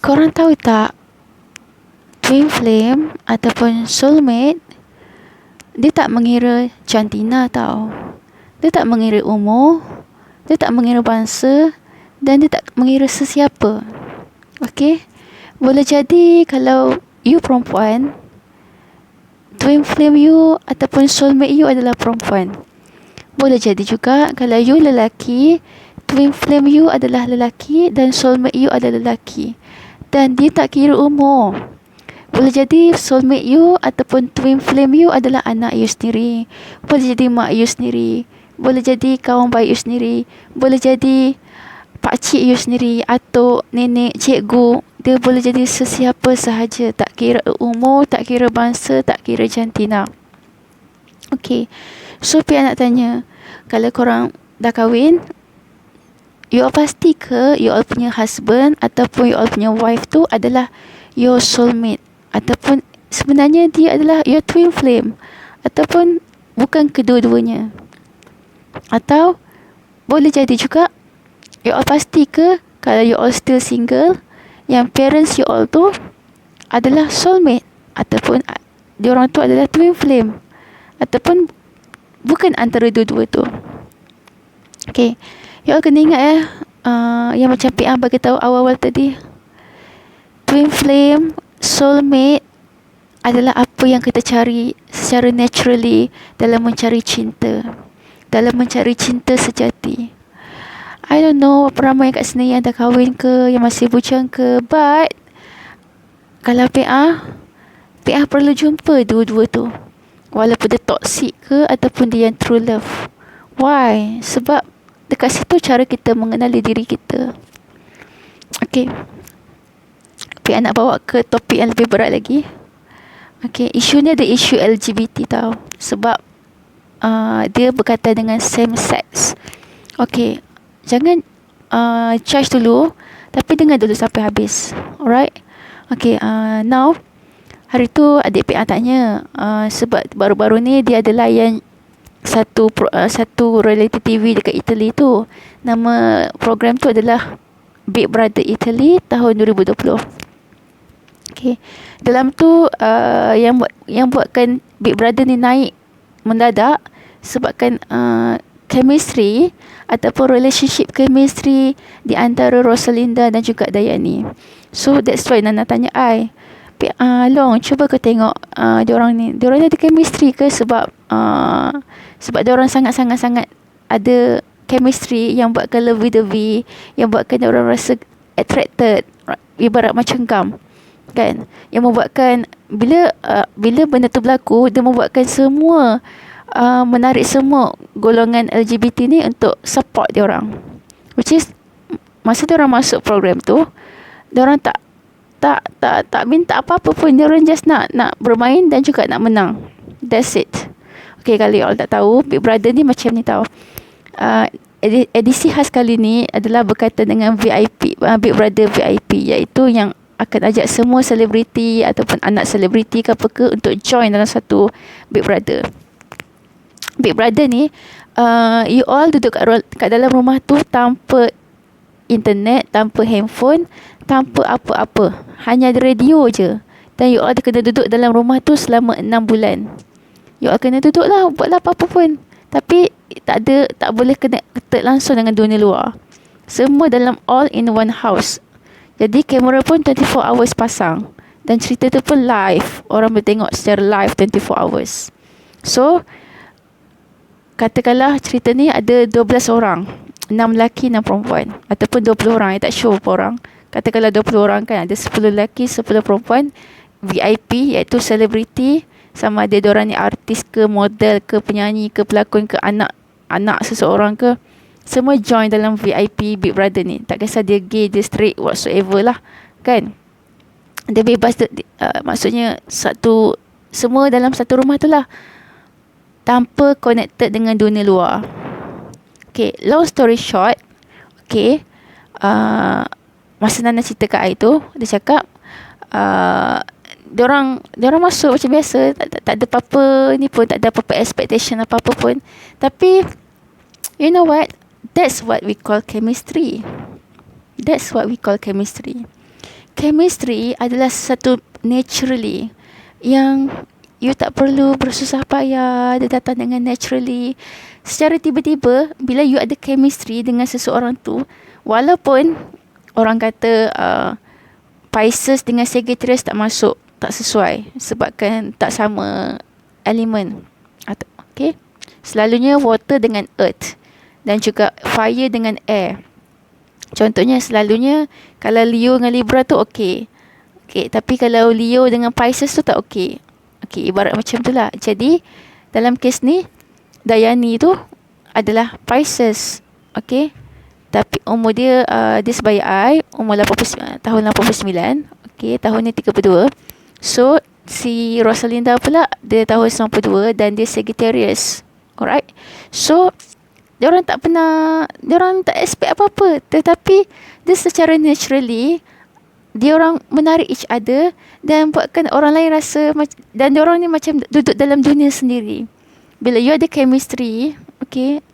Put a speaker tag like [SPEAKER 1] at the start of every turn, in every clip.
[SPEAKER 1] Korang tahu tak, twin flame ataupun soulmate, dia tak mengira jantina tau. Dia tak mengira umur, dia tak mengira bangsa, dan dia tak mengira sesiapa. Okay? Boleh jadi kalau you perempuan, twin flame you ataupun soulmate you adalah perempuan. Boleh jadi juga kalau you lelaki, twin flame you adalah lelaki dan soulmate you adalah lelaki. Dan dia tak kira umur. Boleh jadi soulmate you ataupun twin flame you adalah anak you sendiri. Boleh jadi mak you sendiri. Boleh jadi kawan baik you sendiri. Boleh jadi pakcik you sendiri, atuk, nenek, cikgu. Dia boleh jadi sesiapa sahaja. Tak kira umur, tak kira bangsa, tak kira jantina. Okay. So, Pia nak tanya, kalau korang dah kahwin, you all pasti ke you all punya husband ataupun you all punya wife tu adalah your soulmate? Ataupun sebenarnya dia adalah your twin flame? Ataupun bukan kedua-duanya? Atau boleh jadi juga you all pasti ke kalau you all still single, yang parents you all tu adalah soulmate? Ataupun diorang tu adalah twin flame? Ataupun bukan antara dua-dua tu? Okay, you all kena ingat yang macam P.A. bagi tahu awal-awal tadi, twin flame, soulmate adalah apa yang kita cari secara naturally dalam mencari cinta, dalam mencari cinta sejati. I don't know berapa ramai kat sini yang dah kahwin ke, yang masih bujang ke, but kalau PA perlu jumpa dua-dua tu, walaupun dia toxic ke ataupun dia yang true love. Why? Sebab dekat situ cara kita mengenali diri kita. Okay, PA nak bawa ke topik yang lebih berat lagi. Okay, isu ni ada isu LGBT tau. Sebab dia berkaitan dengan same sex. Okay, jangan judge dulu, tapi dengar dulu sampai habis. Alright. Okay, now hari tu adik PA tanya, sebab baru-baru ni dia ada layan satu reality TV dekat Italy tu. Nama program tu adalah Big Brother Italy tahun 2020. Okay, dalam tu yang buatkan Big Brother ni naik mendadak sebabkan chemistry ataupun relationship chemistry di antara Rosalinda dan juga Dayani. So that's why Nana tanya Long, cuba kau tengok diorang ni ada chemistry ke? Sebab diorang sangat-sangat ada chemistry yang buatkan lovey-dovey, yang buatkan diorang rasa attracted, ibarat macam gam kan, yang membuatkan bila benda tu berlaku, dia membuatkan semua menarik semua golongan LGBT ni untuk support diorang, which is masa diorang masuk program tu, diorang tak minta apa-apa pun. Diorang just nak bermain dan juga nak menang. That's it. Okay, kalau you all tak tahu, Big Brother ni macam ni tau. Edisi khas kali ni adalah berkaitan dengan VIP, Big Brother VIP, iaitu yang akan ajak semua selebriti ataupun anak selebriti ke apa ke untuk join dalam satu Big Brother. Big Brother ni you all duduk kat dalam rumah tu tanpa internet, tanpa handphone, tanpa apa-apa, hanya ada radio je. Dan you all kena duduk dalam rumah tu selama 6 bulan. You all kena duduk lah, buatlah apa-apa pun, tapi tak boleh connect langsung dengan dunia luar. Semua dalam all in one house. Jadi kamera pun 24 hours pasang, dan cerita tu pun live. Orang boleh tengok secara live 24 hours. So katakanlah cerita ni ada 12 orang, 6 lelaki 6 perempuan, ataupun 20 orang, tak sure berapa orang. Katakanlah 20 orang kan, ada 10 lelaki 10 perempuan. VIP iaitu selebriti, sama ada diorang ni artis ke, model ke, penyanyi ke, pelakon ke, anak seseorang ke, semua join dalam VIP Big Brother ni. Tak kisah dia gay, dia straight, whatsoever lah kan. Dia bebas maksudnya semua dalam satu rumah tu lah, tanpa connected dengan dunia luar. Okay, long story short, okay, masa Nana cerita kat I tu, dia cakap diorang masuk macam biasa, tak ada apa-apa ni pun, tak ada apa-apa expectation apa-apa pun. Tapi you know what, that's what we call chemistry. chemistry adalah satu naturally yang you tak perlu bersusah payah, dia datang dengan naturally. Secara tiba-tiba, bila you ada chemistry dengan seseorang tu, walaupun orang kata Pisces dengan Sagittarius tak masuk, tak sesuai, sebabkan tak sama elemen. Okay, selalunya water dengan earth dan juga fire dengan air. Contohnya selalunya kalau Leo dengan Libra tu okey. Tapi kalau Leo dengan Pisces tu tak okey. Ibarat macam tu lah. Jadi dalam kes ni Dayani tu adalah Pisces. Tapi umur dia dia sebaya I, umur 89, tahun 89. Tahun ni 32. So si Rosalinda pula dia tahun 92 dan dia Sagittarius. Alright. So diorang tak expect apa-apa, tetapi dia secara naturally diorang menarik each other dan buatkan orang lain rasa dan diorang ni macam duduk dalam dunia sendiri. Bila you ada chemistry,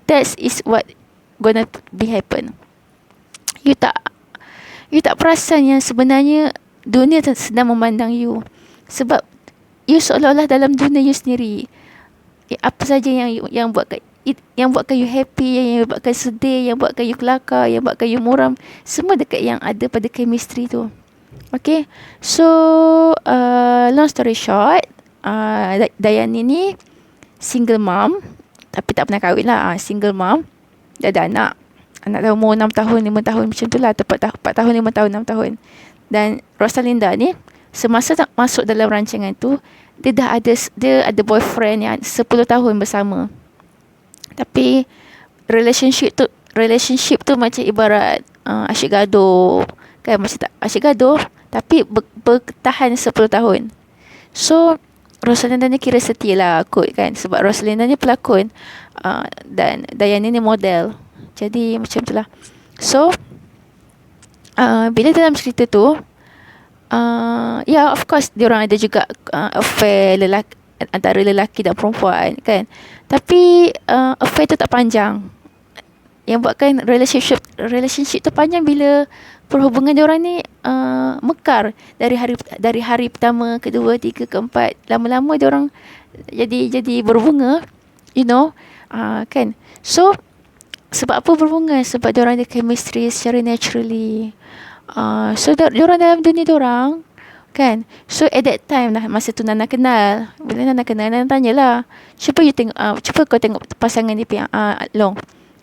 [SPEAKER 1] that is what gonna be happen. You tak perasan yang sebenarnya dunia sedang memandang you, sebab you seolah-olah dalam dunia you sendiri. Apa saja yang buatkan you happy, yang buatkan sedih, yang buatkan you kelakar, yang buatkan you muram, semua dekat yang ada pada chemistry tu. So long story short, Dayani ni single mom, tapi tak pernah kahwin lah. Single mom, dia ada anak dah umur 6 tahun, 5 tahun macam tu lah, 4 tahun, 5 tahun, 6 tahun. Dan Rosalinda ni semasa tak masuk dalam rancangan tu, dia ada boyfriend yang 10 tahun bersama. Tapi relationship tu macam ibarat asyik gaduh kan, macam tak asyik gaduh tapi bertahan 10 tahun. So Rosalinda ni kira setia lah kot kan, sebab Rosalinda ni pelakon dan Dayani ni model. Jadi macam tu lah. So bila dalam cerita tu of course diorang ada juga affair antara lelaki dan perempuan kan. Tapi affair tu tak panjang. Yang buatkan relationship tu panjang bila perhubungan diorang ni mekar dari hari pertama, kedua, tiga, keempat. Lama-lama diorang jadi berbunga, kan. So sebab apa berbunga? Sebab diorang ada chemistry secara naturally. So diorang dalam dunia diorang kan. So at that time lah, masa tu Nana kenal. Bila Nana kenal, Nana tanyalah, cuba kau tengok pasangan ni Long.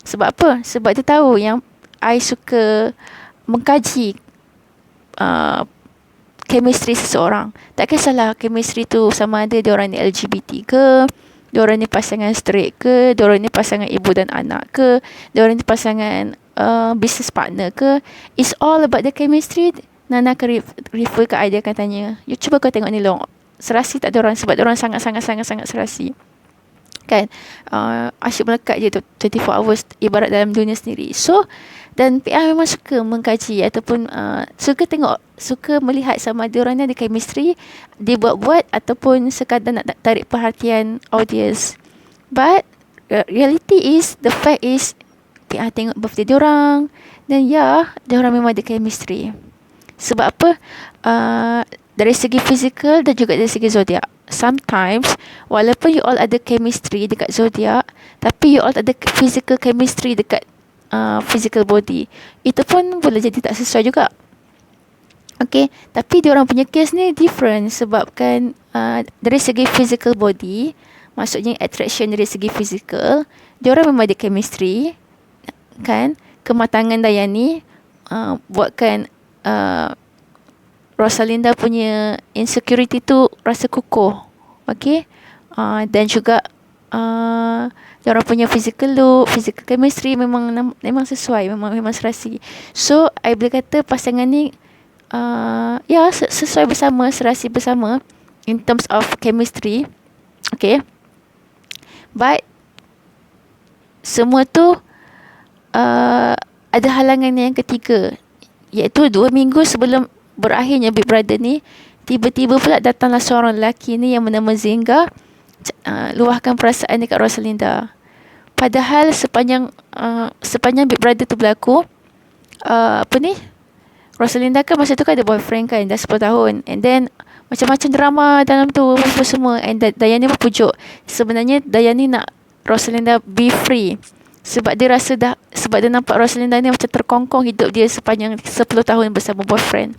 [SPEAKER 1] Sebab apa? Sebab dia tahu yang I suka mengkaji chemistry seseorang. Tak kisahlah chemistry tu sama ada diorang ni LGBT ke, diorang ni pasangan straight ke, diorang ni pasangan ibu dan anak ke, diorang ni pasangan business partner ke. It's all about the chemistry. Nana akan refer ke I, dia akan tanya, you cuba kau tengok ni Long, serasi tak diorang? Sebab diorang sangat-sangat serasi kan. Asyik melekat je tu 24 hours, ibarat dalam dunia sendiri. So dan PR memang suka mengkaji ataupun suka melihat sama ada orang ni ada chemistry, dia buat-buat ataupun sekadar nak tarik perhatian audience. But reality is, the fact is, PR tengok birthday diorang dan diorang memang ada chemistry. Sebab apa? Dari segi fizikal dan juga dari segi zodiak. Sometimes walaupun you all ada chemistry dekat zodiak, tapi you all ada physical chemistry dekat physical body, itu pun boleh jadi tak sesuai juga. Tapi diorang punya case ni different, sebabkan dari segi physical body, maksudnya attraction dari segi physical, diorang memang ada chemistry kan. Kematangan Dayani buatkan Rosalinda punya insecurity tu rasa kukuh. Dan juga diorang punya physical look, physical chemistry memang sesuai, memang serasi. So I boleh kata pasangan ni sesuai bersama, serasi bersama in terms of chemistry. But semua tu ada halangan yang ketiga, iaitu 2 minggu sebelum berakhirnya Big Brother ni, tiba-tiba pula datanglah seorang lelaki ni yang bernama Zenga, luahkan perasaan dekat Rosalinda. Padahal sepanjang Big Brother tu berlaku, Rosalinda kan masa tu kan ada boyfriend kan, dah 10 tahun. And then macam-macam drama dalam tu apa semua. And Dayani pun pujuk. Sebenarnya Dayani nak Rosalinda be free. Sebab dia nampak Rosalinda ni macam terkongkong hidup dia sepanjang 10 tahun bersama boyfriend.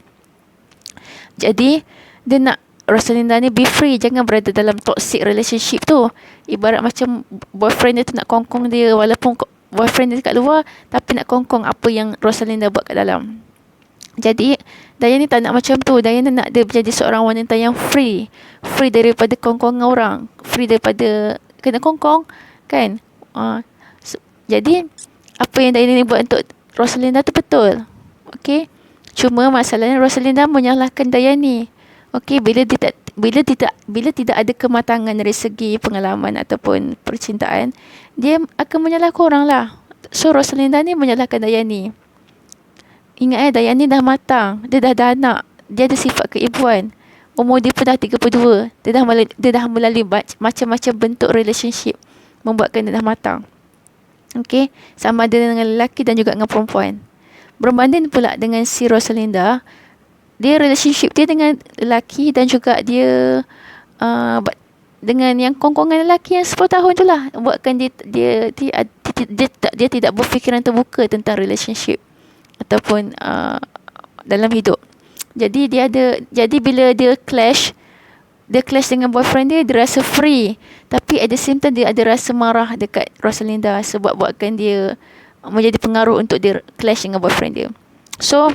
[SPEAKER 1] Jadi dia nak Rosalinda ni be free, jangan berada dalam toxic relationship tu. Ibarat macam boyfriend dia tu nak kongkong dia, walaupun boyfriend dia kat luar, tapi nak kongkong apa yang Rosalinda buat kat dalam. Jadi Dayani tak nak macam tu. Dayani nak dia menjadi seorang wanita yang free daripada kongkongan orang, free daripada kena kongkong kan. Jadi apa yang Dayani buat untuk Rosalinda tu betul. Okey, cuma masalahnya Rosalinda menyalahkan Dayani. Okey, bila tidak ada kematangan dari segi pengalaman ataupun percintaan, dia akan menyalahkan orang lah. So Rosalinda ni menyalahkan Dayani. Ingat Dayani dah matang, dia dah ada anak, dia ada sifat keibuan. Umur dia pun dah 32. Dia dah melalui macam-macam bentuk relationship, membuatkan dia dah matang. Okey, sama ada dengan lelaki dan juga dengan perempuan. Berbanding pula dengan si Rosalinda, dia relationship dia dengan lelaki dan juga dia dengan yang kongkongan lelaki yang 10 tahun tu lah, buatkan dia tidak berfikiran terbuka tentang relationship ataupun dalam hidup. Jadi bila dia clash dengan boyfriend dia rasa free, tapi at the same time dia ada rasa marah dekat Rosalinda sebab buatkan dia menjadi pengaruh untuk dia clash dengan boyfriend dia. So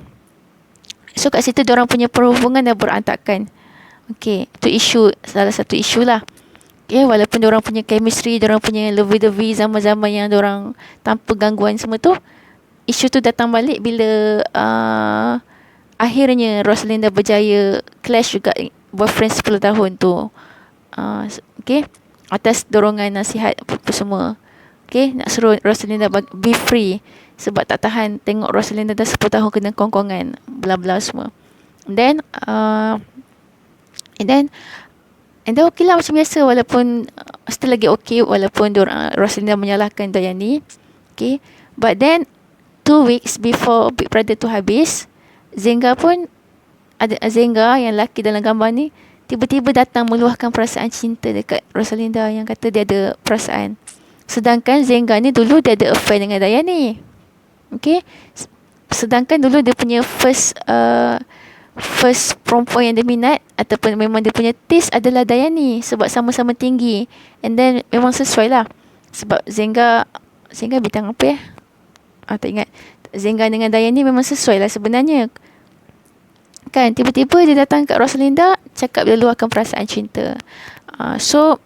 [SPEAKER 1] kat situ diorang punya perhubungan dah berantakan. Okay, tu salah satu isu lah. Okay, walaupun diorang punya chemistry, diorang punya lovey-dovey zaman-zaman yang diorang tanpa gangguan semua tu, isu tu datang balik bila akhirnya Rosalinda berjaya clash juga boyfriend 10 tahun tu. Okay, atas dorongan nasihat apa semua. Okay, nak suruh Rosalinda be free sebab tak tahan tengok Rosalinda dah 10 tahun kena kongkongan, bla bla semua. And then okay lah macam biasa, walaupun still lagi okay, walaupun Rosalinda menyalahkan Dayani. Okay, but then 2 weeks before Big Brother tu habis, Zenga yang lelaki dalam gambar ni tiba-tiba datang meluahkan perasaan cinta dekat Rosalinda, yang kata dia ada perasaan. Sedangkan Zenga ni dulu dia ada affair dengan Dayani. Okay, sedangkan dulu dia punya first perempuan yang dia minat ataupun memang dia punya taste adalah Dayani, sebab sama-sama tinggi. And then memang sesuai lah, sebab Zenga bintang apa ya? Tak ingat. Zenga dengan Dayani memang sesuai lah sebenarnya. Kan, tiba-tiba dia datang kat Rosalinda, cakap dia luahkan perasaan cinta. So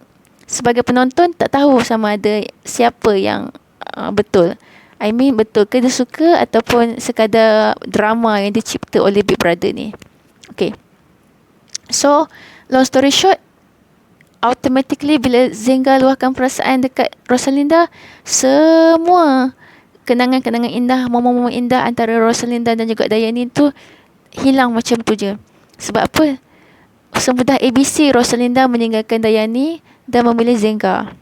[SPEAKER 1] sebagai penonton tak tahu sama ada siapa yang betul. I mean, betul ke dia suka ataupun sekadar drama yang dicipta oleh Big Brother ni. Okay, so long story short, automatically bila Zenga luahkan perasaan dekat Rosalinda, semua kenangan-kenangan indah, momen-momen indah antara Rosalinda dan juga Dayani tu hilang macam tu je. Sebab apa? Semudah ABC, Rosalinda meninggalkan Dayani dan memilih Zenga.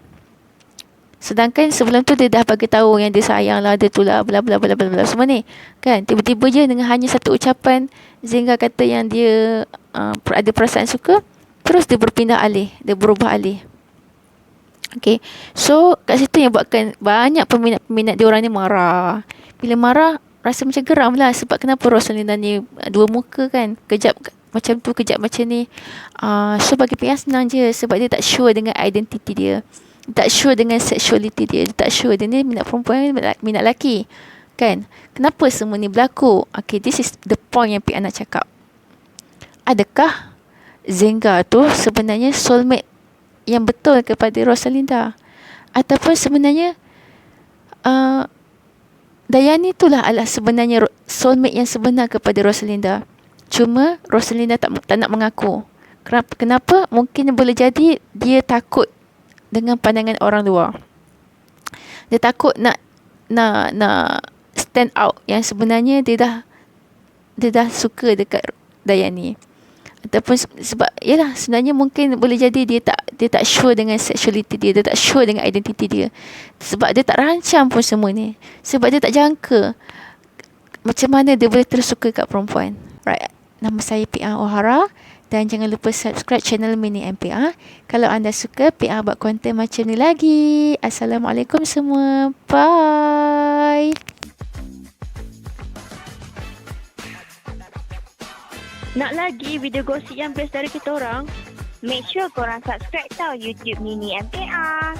[SPEAKER 1] Sedangkan sebelum tu dia dah bagi tahu yang dia sayang lah, dia tu lah, bla bla bla bla bla semua ni. Kan, tiba-tiba je dengan hanya satu ucapan Zenga kata yang dia ada perasaan suka, terus dia berubah alih. Okay, so kat situ yang buatkan banyak peminat diorang ni marah. Bila marah, rasa macam geram lah, sebab kenapa Rosalinda ni dua muka kan, kejap macam tu, kejap macam ni. So bagi pihak senang je, sebab dia tak sure dengan identiti dia, tak sure dengan sexuality dia, tak sure dia ni minat perempuan, minat lelaki kan. Kenapa semua ni berlaku? Okay, this is the point yang pihak nak cakap. Adakah Zenga tu sebenarnya soulmate yang betul kepada Rosalinda, ataupun sebenarnya Dayani itulah adalah sebenarnya soulmate yang sebenar kepada Rosalinda, cuma Rosalinda tak nak mengaku. Kenapa? Mungkin boleh jadi dia takut dengan pandangan orang luar. Dia takut nak stand out yang sebenarnya dia dah suka dekat Dayani. Ataupun sebab yalah, sebenarnya mungkin boleh jadi dia tak sure dengan sexuality dia tak sure dengan identiti dia, sebab dia tak rancang pun semua ni, sebab dia tak jangka macam mana dia boleh terus suka kat perempuan. Right, nama saya PA O'Hara. Dan jangan lupa subscribe channel Mini MPA. Kalau anda suka PA buat konten macam ni lagi. Assalamualaikum semua. Bye.
[SPEAKER 2] Nak lagi video gosip yang best dari kita orang?
[SPEAKER 3] Make sure korang subscribe tau YouTube Mini MPA.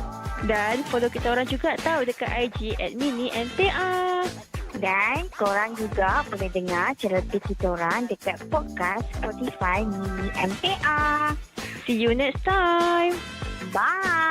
[SPEAKER 2] Dan follow kita orang juga tahu dekat IG @mini_mpa.
[SPEAKER 3] Dan korang juga boleh dengar cerita kita orang dekat podcast Spotify Mini MPA.
[SPEAKER 2] See you next time.
[SPEAKER 3] Bye.